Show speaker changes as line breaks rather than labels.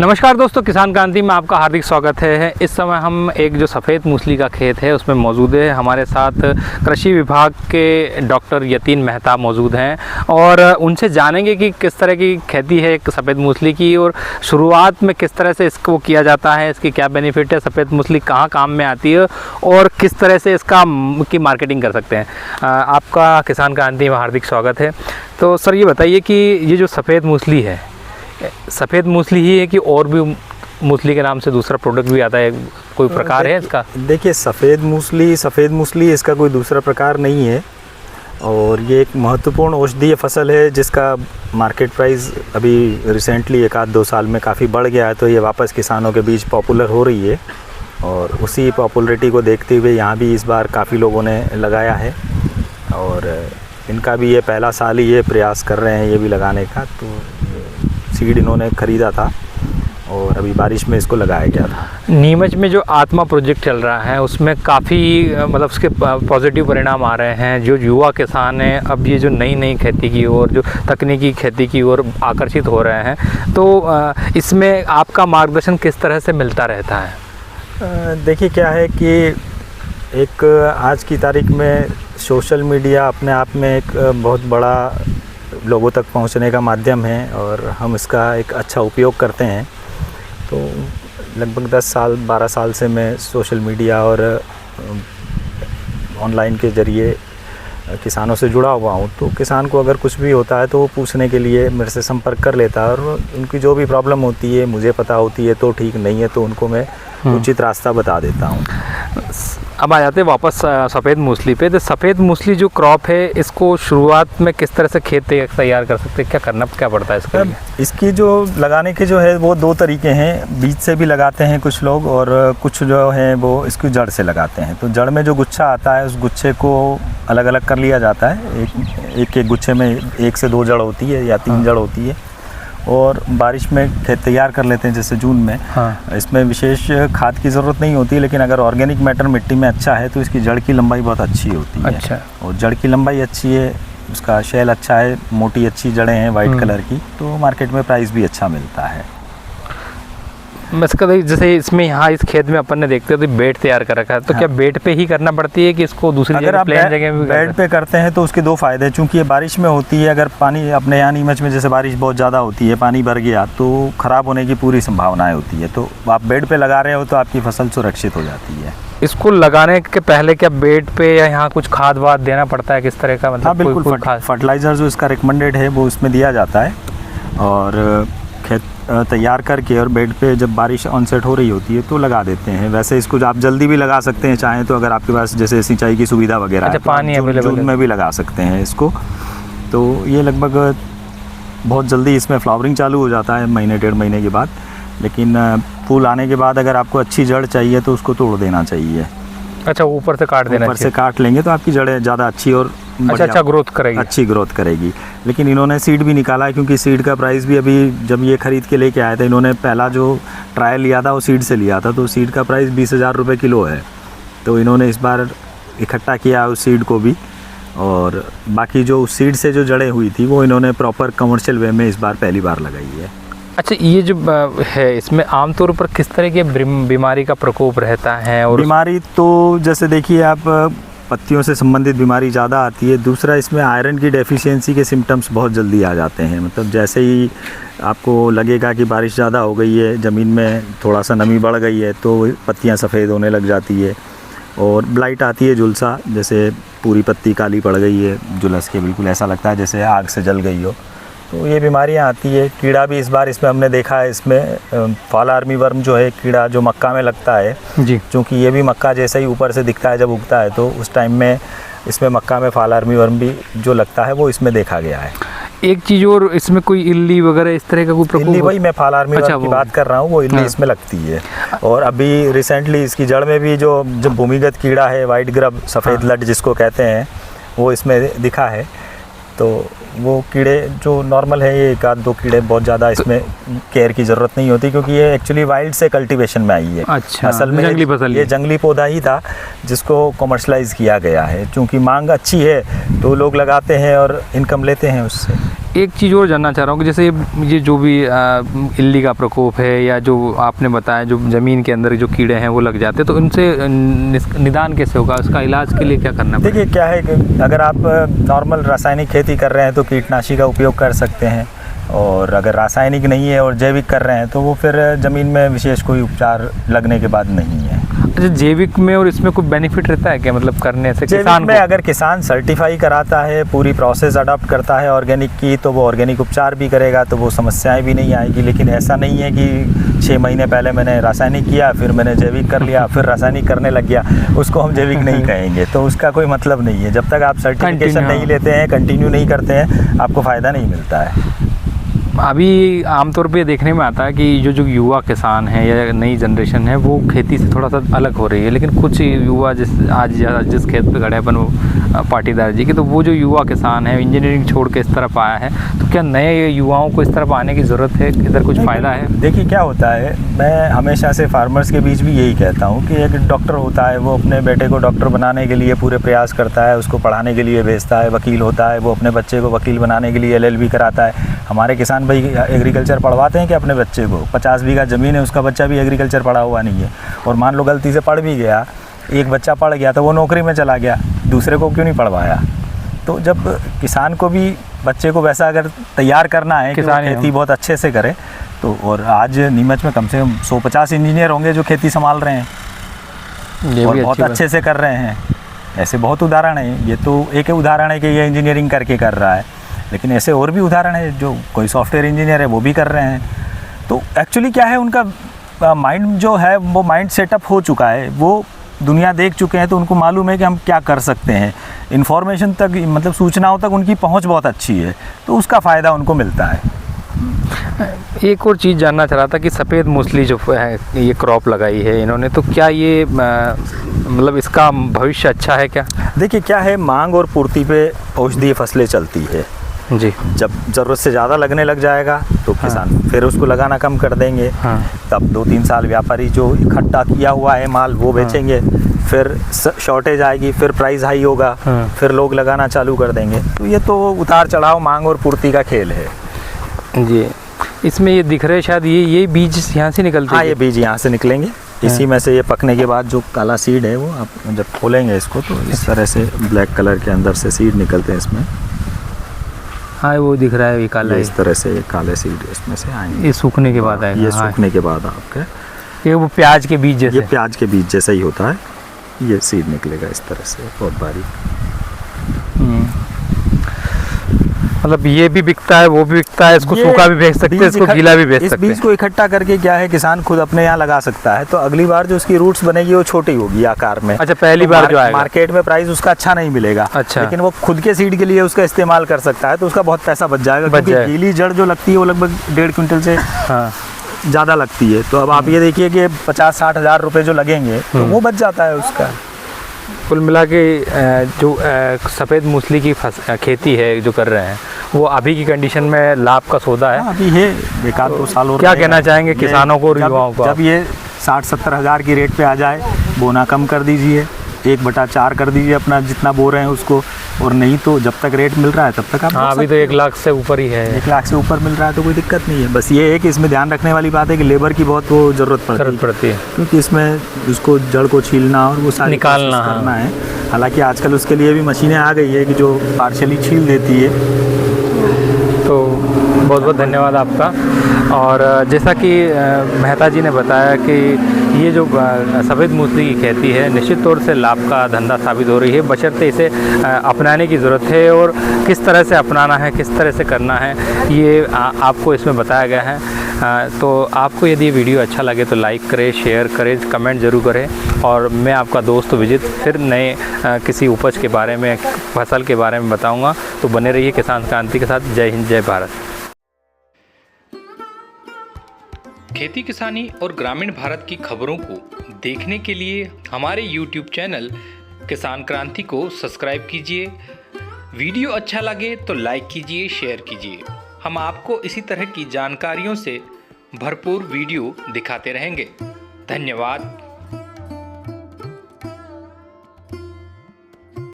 नमस्कार दोस्तों, किसान क्रांति में आपका हार्दिक स्वागत है। इस समय हम एक जो सफ़ेद मूसली का खेत है उसमें मौजूद है। हमारे साथ कृषि विभाग के डॉक्टर यतीन मेहता मौजूद हैं और उनसे जानेंगे कि किस तरह की खेती है सफ़ेद मूसली की और शुरुआत में किस तरह से इसको किया जाता है, इसकी क्या बेनिफिट है, सफ़ेद मूसली कहाँ काम में आती है और किस तरह से की मार्केटिंग कर सकते हैं। आपका किसान क्रांति में हार्दिक स्वागत है। तो सर ये बताइए कि ये जो सफ़ेद मूसली है, सफ़ेद मूसली ही है कि और भी मूसली के नाम से दूसरा प्रोडक्ट भी आता है, कोई प्रकार है इसका?
देखिए, सफ़ेद मूसली इसका कोई दूसरा प्रकार नहीं है और ये एक महत्वपूर्ण औषधीय फसल है जिसका मार्केट प्राइस अभी रिसेंटली 1-2 साल में काफ़ी बढ़ गया है। तो ये वापस किसानों के बीच पॉपुलर हो रही है और उसी पॉपुलरिटी को देखते हुए यहाँ भी इस बार काफ़ी लोगों ने लगाया है और इनका भी ये पहला साल ही ये प्रयास कर रहे हैं ये भी लगाने का। तो सीड इन्होंने ख़रीदा था और अभी बारिश में इसको लगाया गया था।
नीमच में जो आत्मा प्रोजेक्ट चल रहा है उसमें काफ़ी मतलब उसके पॉजिटिव परिणाम आ रहे हैं। जो युवा किसान हैं अब ये जो नई खेती की ओर, जो तकनीकी खेती की ओर आकर्षित हो रहे हैं, तो इसमें आपका मार्गदर्शन किस तरह से मिलता रहता है?
देखिए, क्या है कि एक आज की तारीख में सोशल मीडिया अपने आप में एक बहुत बड़ा लोगों तक पहुंचने का माध्यम है और हम इसका एक अच्छा उपयोग करते हैं। तो लगभग 10-12 साल से मैं सोशल मीडिया और ऑनलाइन के ज़रिए किसानों से जुड़ा हुआ हूं। तो किसान को अगर कुछ भी होता है तो वो पूछने के लिए मेरे से संपर्क कर लेता है और उनकी जो भी प्रॉब्लम होती है मुझे पता होती है, तो ठीक नहीं है तो उनको मैं उचित रास्ता बता देता हूँ।
अब आ जाते हैं वापस सफ़ेद मूसली पे। तो सफ़ेद मूसली जो क्रॉप है इसको शुरुआत में किस तरह से खेत तैयार कर सकते हैं, क्या पड़ता है इसके लिए?
इसकी जो लगाने के जो है वो 2 तरीके हैं। बीज से भी लगाते हैं कुछ लोग और कुछ जो है वो इसकी जड़ से लगाते हैं। तो जड़ में जो गुच्छा आता है उस गुच्छे को अलग अलग कर लिया जाता है। एक गुच्छे में 1 से 2 जड़ होती है या 3 जड़ होती है और बारिश में खेत तैयार कर लेते हैं जैसे जून में। इसमें विशेष खाद की ज़रूरत नहीं होती, लेकिन अगर ऑर्गेनिक मैटर मिट्टी में अच्छा है तो इसकी जड़ की लंबाई बहुत अच्छी होती है।
अच्छा। और
जड़ की लंबाई अच्छी है, उसका शैल अच्छा है, मोटी अच्छी जड़ें हैं वाइट कलर की, तो मार्केट में प्राइस भी अच्छा मिलता है।
जैसे इसमें यहाँ इस खेत में अपन ने देखते हैं तो बेड तैयार कर रखा है, तो क्या बेड पे ही करना पड़ती है कि इसको दूसरी जगह प्लेन जगह में
बेड पे करते हैं तो उसके 2 फ़ायदे हैं। चूँकि ये बारिश में होती है, अगर पानी अपने यहाँ नीमच में जैसे बारिश बहुत ज़्यादा होती है, पानी भर गया तो ख़राब होने की पूरी संभावनाएँ होती है। तो आप बेड पे लगा रहे हो तो आपकी फसल सुरक्षित हो जाती है।
इसको लगाने के पहले क्या बेड पे या यहाँ कुछ खाद वाद देना पड़ता है, किस तरह का? मतलब
हाँ, बिल्कुल। फर्टिलाइज़र जो इसका रिकमेंडेड है वो उसमें दिया जाता है और खेत तैयार करके और बेड पे जब बारिश ऑनसेट हो रही होती है तो लगा देते हैं। वैसे इसको आप जल्दी भी लगा सकते हैं चाहें तो, अगर आपके पास जैसे सिंचाई की सुविधा वगैरह है,
पानी
जून में भी लगा सकते हैं इसको। तो ये लगभग बहुत जल्दी इसमें फ्लावरिंग चालू हो जाता है 1-1.5 महीने के बाद। लेकिन फूल आने के बाद अगर आपको अच्छी जड़ चाहिए तो उसको तोड़ देना चाहिए।
अच्छा, ऊपर से काट देना?
ऊपर से काट लेंगे तो आपकी जड़ें ज़्यादा अच्छी और
अच्छा ग्रोथ करेगी,
अच्छी ग्रोथ करेगी। लेकिन इन्होंने सीड भी निकाला है, क्योंकि सीड का प्राइस भी अभी जब ये ख़रीद के लेके आए थे, इन्होंने पहला जो ट्रायल लिया था वो सीड से लिया था, तो सीड का प्राइस 20,000 रुपये किलो है। तो इन्होंने इस बार इकट्ठा किया उस सीड को भी और बाकी जो उस सीड से जो जड़ें हुई थी वो इन्होंने प्रॉपर कमर्शियल वे में इस बार पहली बार लगाई है।
अच्छा, ये जो है इसमें आमतौर पर किस तरह की बीमारी का प्रकोप रहता है? और
बीमारी तो जैसे देखिए, आप पत्तियों से संबंधित बीमारी ज़्यादा आती है। दूसरा, इसमें आयरन की डेफिशिएंसी के सिम्टम्स बहुत जल्दी आ जाते हैं। मतलब जैसे ही आपको लगेगा कि बारिश ज़्यादा हो गई है, ज़मीन में थोड़ा सा नमी बढ़ गई है, तो पत्तियां सफ़ेद होने लग जाती है और ब्लाइट आती है, झुलसा, जैसे पूरी पत्ती काली पड़ गई है झुलस के, बिल्कुल ऐसा लगता है जैसे आग से जल गई हो। तो ये बीमारियां आती है। कीड़ा भी इस बार इसमें हमने देखा है, इसमें फॉल आर्मी वर्म जो है कीड़ा जो मक्का में लगता है जी, क्योंकि ये भी मक्का जैसे ही ऊपर से दिखता है जब उगता है, तो उस टाइम में इसमें मक्का में फॉल आर्मी वर्म भी जो लगता है वो इसमें देखा गया है।
एक चीज़ और, इसमें कोई इल्ली वगैरह इस तरह का कोई प्रकोप?
इल्ली, वही मैं फॉल आर्मी वर्म की बात कर रहा हूँ, वो इल्ली इसमें लगती है। और अभी रिसेंटली इसकी जड़ में भी जो भूमिगत कीड़ा है, वाइट ग्रब, सफ़ेद लट जिसको कहते हैं, वो इसमें दिखा है। तो वो कीड़े जो नॉर्मल है, ये 1-2 कीड़े, बहुत ज़्यादा इसमें केयर की ज़रूरत नहीं होती, क्योंकि ये एक्चुअली वाइल्ड से कल्टीवेशन में आई है।
अच्छा,
असल में ये जंगली पौधा ही था जिसको कमर्शलाइज़ किया गया है। चूँकि मांग अच्छी है तो लोग लगाते हैं और इनकम लेते हैं उससे।
एक चीज़ और जानना चाह रहा हूँ कि जैसे ये जो भी इल्ली का प्रकोप है या जो आपने बताया जो ज़मीन के अंदर जो कीड़े हैं वो लग जाते हैं, तो उनसे निदान कैसे होगा, उसका इलाज के लिए क्या करना पड़ेगा?
देखिए क्या है कि अगर आप नॉर्मल रासायनिक खेती कर रहे हैं तो कीटनाशी का उपयोग कर सकते हैं, और अगर रासायनिक नहीं है और जैविक कर रहे हैं तो वो फिर ज़मीन में विशेष कोई उपचार लगने के बाद नहीं है।
अच्छा, जैविक में और इसमें कोई बेनिफिट रहता है क्या, मतलब करने से
जैविक
किसान
में
को?
अगर किसान सर्टिफाई कराता है, पूरी प्रोसेस अडॉप्ट करता है ऑर्गेनिक की, तो वो ऑर्गेनिक उपचार भी करेगा, तो वो समस्याएं भी नहीं आएगी। लेकिन ऐसा नहीं है कि 6 महीने पहले मैंने रासायनिक किया, फिर मैंने जैविक कर लिया, फिर रासायनिक करने लग गया, उसको हम जैविक नहीं कहेंगे। तो उसका कोई मतलब नहीं है। जब तक आप सर्टिफिकेशन नहीं लेते हैं, कंटिन्यू नहीं करते हैं, आपको फ़ायदा नहीं मिलता है।
अभी आमतौर पे देखने में आता है कि जो युवा किसान हैं या नई जनरेशन है वो खेती से थोड़ा सा अलग हो रही है, लेकिन कुछ युवा जिस खेत पे खड़े अपन वो पाटीदार जी के, तो वो जो युवा किसान है इंजीनियरिंग छोड़ के इस तरफ आया है, तो क्या नए युवाओं को इस तरफ आने की ज़रूरत है, इधर कुछ फ़ायदा है?
देखिए क्या होता है, मैं हमेशा से फार्मर्स के बीच भी यही कहता हूँ कि एक डॉक्टर होता है, वो अपने बेटे को डॉक्टर बनाने के लिए पूरे प्रयास करता है, उसको पढ़ाने के लिए भेजता है। वकील होता है, वो अपने बच्चे को वकील बनाने के लिए LLB कराता है। हमारे किसान भाई एग्रीकल्चर पढ़वाते हैं कि अपने बच्चे को 50 बीघा ज़मीन है, उसका बच्चा भी एग्रीकल्चर पढ़ा हुआ नहीं है, और मान लो गलती से पढ़ भी गया, एक बच्चा पढ़ गया तो वो नौकरी में चला गया, दूसरे को क्यों नहीं पढ़वाया? तो जब किसान को भी बच्चे को वैसा अगर तैयार करना है कि वो खेती बहुत अच्छे से करे, तो और आज नीमच में कम से कम 150 इंजीनियर होंगे जो खेती संभाल रहे हैं और बहुत अच्छे से कर रहे हैं। ऐसे बहुत उदाहरण हैं, ये तो एक उदाहरण है कि ये इंजीनियरिंग करके कर रहा है, लेकिन ऐसे और भी उदाहरण है जो कोई सॉफ्टवेयर इंजीनियर है वो भी कर रहे हैं। तो एक्चुअली क्या है, उनका माइंड जो है वो माइंड सेटअप हो चुका है, वो दुनिया देख चुके हैं, तो उनको मालूम है कि हम क्या कर सकते हैं। इन्फॉर्मेशन तक, मतलब सूचनाओं तक उनकी पहुंच बहुत अच्छी है, तो उसका फ़ायदा उनको मिलता है।
एक और चीज़ जानना चाह रहा था कि सफ़ेद मूसली जो है ये क्रॉप लगाई है इन्होंने, तो क्या ये मतलब इसका भविष्य अच्छा है क्या?
देखिए क्या है, मांग और पूर्ति पे औषधीय फसलें चलती है
जी।
जब ज़रूरत से ज़्यादा लगने लग जाएगा तो किसान फिर उसको लगाना कम कर देंगे। तब 2-3 साल व्यापारी जो इकट्ठा किया हुआ है माल वो बेचेंगे, फिर शॉर्टेज आएगी, फिर प्राइस हाई होगा, फिर लोग लगाना चालू कर देंगे। तो ये तो उतार चढ़ाव मांग और पूर्ति का खेल है
जी। इसमें ये दिख रहे हैं शायद ये बीज यहाँ से निकलते हैं?
हाँ, ये बीज यहाँ से निकलेंगे। इसी में से ये पकने के बाद जो काला सीड है वो आप जब खोलेंगे इसको तो इस तरह से ब्लैक कलर के अंदर से सीड निकलते हैं इसमें।
हाँ, वो दिख रहा है ये काला,
इस तरह से ये काले सीड इसमें से आएंगे।
ये सूखने के बाद आएगा?
ये सूखने के बाद आपके
ये वो प्याज के बीज जैसे?
ये प्याज के बीज जैसा ही होता है, ये सीड निकलेगा इस तरह से बहुत बारीक।
मतलब ये भी बिकता है, वो भी बिकता है, इसको सूखा भी बेच सकते हैं, इसको गीला भी बेच सकते हैं।
इस बीज को इकट्ठा करके क्या है, किसान खुद अपने यहाँ लगा सकता है, तो अगली बार जो उसकी रूट्स बनेगी वो छोटी होगी आकार में।
अच्छा, पहली बार जो आएगा
मार्केट में प्राइस उसका अच्छा नहीं मिलेगा।
अच्छा।
लेकिन वो खुद के सीड के लिए उसका इस्तेमाल कर सकता है, तो उसका बहुत पैसा बच जाएगा, क्योंकि गीली जड़ जो लगती है वो लगभग 1.5 क्विंटल से ज़्यादा लगती है। तो अब आप ये देखिए कि 50-60 हज़ार रुपये जो लगेंगे तो वो बच जाता है उसका।
कुल मिला के जो सफ़ेद मूसली की खेती है जो कर रहे हैं वो अभी की कंडीशन में लाभ का सौदा है?
अभी है, 1-2 साल और
क्या कहना चाहेंगे किसानों को और युवाओं को?
जब ये 60-70 हज़ार की रेट पे आ जाए, बोना कम कर दीजिए, 1/4 कर दीजिए अपना जितना बो रहे हैं उसको, और नहीं तो जब तक रेट मिल रहा है तब तक आप
अभी तो 1 लाख से ऊपर ही है।
1 लाख से ऊपर मिल रहा है तो कोई दिक्कत नहीं है। बस ये है कि इसमें ध्यान रखने वाली बात है कि लेबर की बहुत वो ज़रूरत पड़ती है, क्योंकि इसमें उसको जड़ को छीलना और वो सारी
निकालना
करना है। हालांकि आजकल उसके लिए भी मशीनें आ गई है कि जो पार्शली छील देती है।
तो बहुत बहुत धन्यवाद आपका। और जैसा कि मेहता जी ने बताया कि ये जो सफ़ेद मूसली की खेती है निश्चित तौर से लाभ का धंधा साबित हो रही है, बशर्ते इसे अपनाने की ज़रूरत है, और किस तरह से अपनाना है, किस तरह से करना है, ये आपको इसमें बताया गया है। तो आपको यदि ये वीडियो अच्छा लगे तो लाइक करें, शेयर करें, कमेंट ज़रूर करें। और मैं आपका दोस्त विजित फिर नए किसी उपज के बारे में, फसल के बारे में बताऊँगा। तो बने रहिए किसान क्रांति के साथ। जय हिंद, जय भारत। खेती किसानी और ग्रामीण भारत की खबरों को देखने के लिए हमारे YouTube चैनल किसान क्रांति को सब्सक्राइब कीजिए। वीडियो अच्छा लगे तो लाइक कीजिए, शेयर कीजिए। हम आपको इसी तरह की जानकारियों से भरपूर वीडियो दिखाते रहेंगे। धन्यवाद।